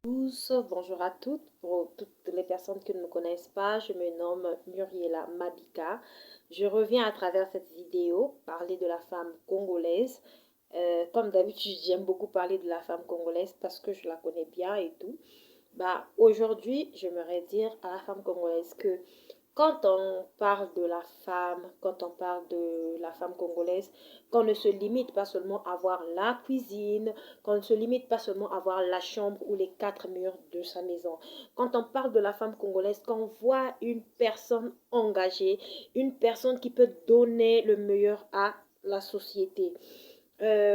tous, bonjour à toutes. Pour toutes les personnes qui ne me connaissent pas, je me nomme Muriela Mabika. Je reviens à travers cette vidéo parler de la femme congolaise. Comme d'habitude, j'aime beaucoup parler de la femme congolaise parce que je la connais bien et tout. Aujourd'hui, j'aimerais dire à la femme congolaise que quand on parle de la femme, quand on parle de la femme congolaise, qu'on ne se limite pas seulement à voir la cuisine, qu'on ne se limite pas seulement à voir la chambre ou les quatre murs de sa maison. Quand on parle de la femme congolaise, qu'on voit une personne engagée, une personne qui peut donner le meilleur à la société.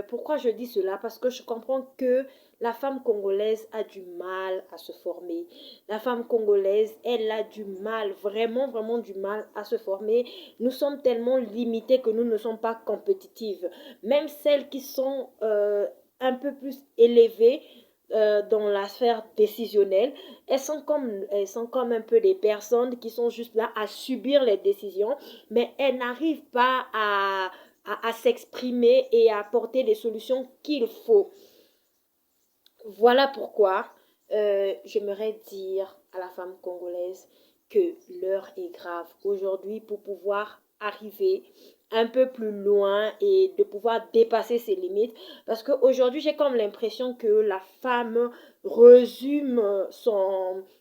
Pourquoi je dis cela? Parce que je comprends que la femme congolaise a du mal à se former. La femme congolaise, elle a du mal, vraiment, vraiment du mal à se former. Nous sommes tellement limités que nous ne sommes pas compétitives. Même celles qui sont un peu plus élevées dans la sphère décisionnelle, elles sont comme un peu des personnes qui sont juste là à subir les décisions, mais elles n'arrivent pas à s'exprimer et à apporter les solutions qu'il faut. Voilà pourquoi j'aimerais dire à la femme congolaise que l'heure est grave aujourd'hui pour pouvoir arriver un peu plus loin et de pouvoir dépasser ses limites. Parce qu'aujourd'hui, j'ai comme l'impression que la femme résume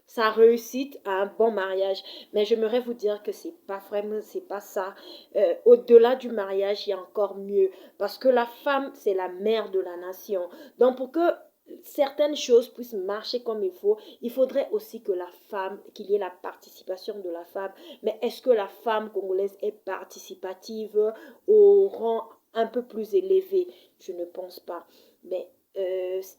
sa réussite à un bon mariage. Mais j'aimerais vous dire que c'est pas vraiment, c'est pas ça. Au-delà du mariage, il y a encore mieux. Parce que la femme, c'est la mère de la nation. Donc pour que certaines choses puissent marcher comme il faudrait aussi que la femme, qu'il y ait la participation de la femme. Mais est-ce que la femme congolaise est participative au rang un peu plus élevé? Je ne pense pas. Mais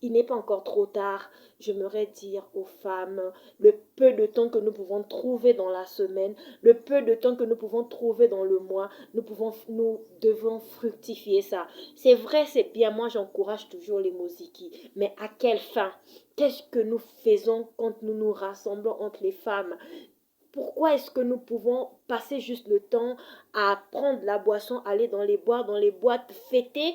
il n'est pas encore trop tard. J'aimerais dire aux femmes, le peu de temps que nous pouvons trouver dans la semaine, le peu de temps que nous pouvons trouver dans le mois, nous devons fructifier ça. C'est vrai, c'est bien, moi j'encourage toujours les moziki, mais à quelle fin? Qu'est-ce que nous faisons quand nous nous rassemblons entre les femmes? Pourquoi est-ce que nous pouvons passer juste le temps à prendre la boisson, aller dans les bars, dans les boîtes, fêter,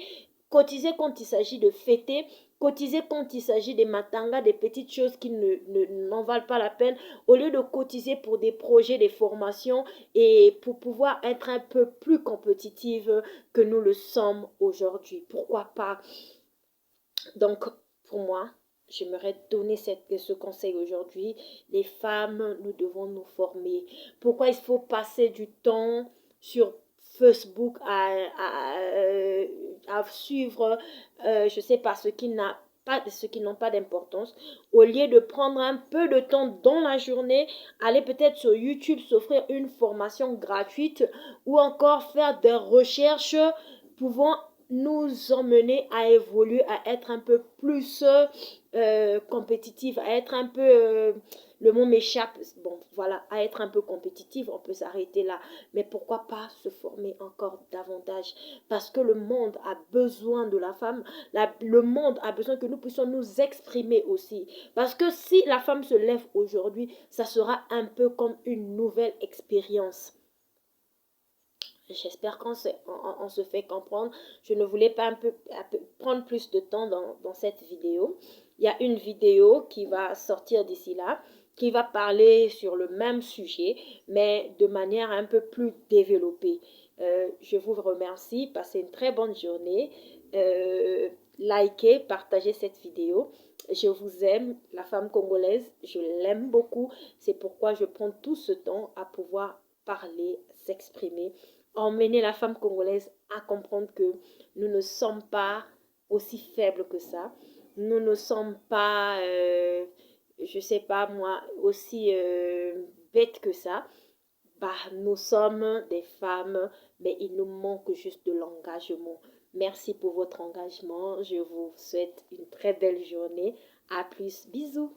cotiser quand il s'agit de fêter, cotiser quand il s'agit des matangas, des petites choses qui n'en valent pas la peine, au lieu de cotiser pour des projets, des formations et pour pouvoir être un peu plus compétitive que nous le sommes aujourd'hui. Pourquoi pas? Donc, pour moi, j'aimerais donner ce conseil aujourd'hui. Les femmes, nous devons nous former. Pourquoi il faut passer du temps sur Facebook à suivre, je ne sais pas, ce qui n'ont pas d'importance, au lieu de prendre un peu de temps dans la journée, aller peut-être sur YouTube, s'offrir une formation gratuite ou encore faire des recherches pouvant nous emmener à évoluer, à être un peu plus compétitive, à être un peu, le mot m'échappe, bon voilà, à être un peu compétitive, on peut s'arrêter là. Mais pourquoi pas se former encore davantage? Parce que le monde a besoin de la femme, le monde a besoin que nous puissions nous exprimer aussi. Parce que si la femme se lève aujourd'hui, ça sera un peu comme une nouvelle expérience. J'espère qu'on se fait comprendre. Je ne voulais pas prendre plus de temps dans cette vidéo. Il y a une vidéo qui va sortir d'ici là, qui va parler sur le même sujet, mais de manière un peu plus développée. Je vous remercie. Passez une très bonne journée. Likez, partagez cette vidéo. Je vous aime, la femme congolaise. Je l'aime beaucoup. C'est pourquoi je prends tout ce temps à pouvoir parler, s'exprimer, emmener la femme congolaise à comprendre que nous ne sommes pas aussi faibles que ça. Nous ne sommes pas, je sais pas moi, aussi bêtes que ça. Nous sommes des femmes, mais il nous manque juste de l'engagement. Merci pour votre engagement. Je vous souhaite une très belle journée. À plus. Bisous.